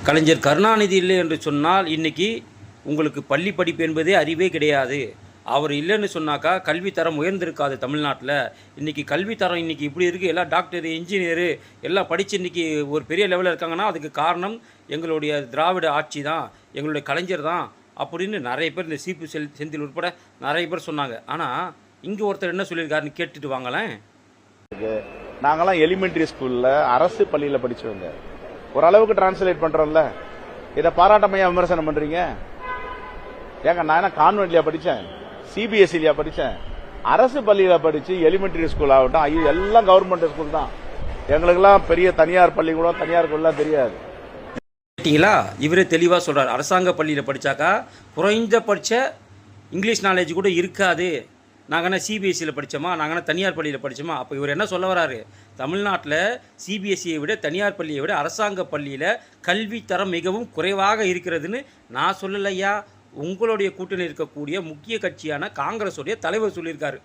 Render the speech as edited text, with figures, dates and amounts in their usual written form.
கலைஞர் கருணாநிதி இல்லை என்று சொன்னால் இன்றைக்கி உங்களுக்கு பள்ளி படிப்பு என்பதே அறிவே கிடையாது. அவர் இல்லைன்னு சொன்னாக்கா கல்வித்தரம் உயர்ந்திருக்காது தமிழ்நாட்டில். இன்றைக்கி கல்வித்தரம் இன்றைக்கி இப்படி இருக்குது. எல்லாம் டாக்டரு, இன்ஜினியரு எல்லாம் படித்து இன்றைக்கி ஒரு பெரிய லெவலில் இருக்காங்கன்னா அதுக்கு காரணம் எங்களுடைய திராவிட ஆட்சி தான், எங்களுடைய கலைஞர் தான் அப்படின்னு நிறைய பேர் இந்த சீப்பு செந்தில் உட்பட நிறைய பேர் சொன்னாங்க. ஆனால் இங்கே ஒருத்தர் என்ன சொல்லியிருக்காருன்னு கேட்டுட்டு வாங்களேன். நாங்களாம் எலிமெண்டரி ஸ்கூலில் அரசு பள்ளியில் படித்தவங்க, ஓரளவுக்கு டிரான்ஸ்லேட் பண்ணுறோம்ல. இதை பாராட்டமையா விமர்சனம் பண்ணுறீங்க? ஏங்க, நான் என்ன கான்வென்ட்லையா படித்தேன், சிபிஎஸ்சிலையா படித்தேன்? அரசு பள்ளியில் படித்து எலிமெண்டரி ஸ்கூல் ஆகட்டும், ஐயோ எல்லாம் கவர்மெண்ட் ஸ்கூல் தான். எங்களுக்கெல்லாம் பெரிய தனியார் பள்ளிக்கூடம், தனியார் ஸ்கூல்லாம் தெரியாது. கேட்டிங்களா? இவரே தெளிவாக சொல்கிறார். அரசாங்க பள்ளியில் படித்தாக்கா குறைந்தபட்ச இங்கிலீஷ் நாலேஜ் கூட இருக்காது. நாங்கள் என்ன சிபிஎஸ்சியில் படித்தோமா, நாங்கள் என்ன தனியார் பள்ளியில் படித்தோமா? அப்போ இவர் என்ன சொல்ல வராரு? தமிழ்நாட்டில் சிபிஎஸ்சியை விட தனியார் பள்ளியை விட அரசாங்க பள்ளியில் கல்வித்தரம் மிகவும் குறைவாக இருக்கிறதுன்னு நான் சொல்லலையா, உங்களுடைய கூட்டணி இருக்கக்கூடிய முக்கிய கட்சியான காங்கிரஸுடைய தலைவர் சொல்லியிருக்காரு.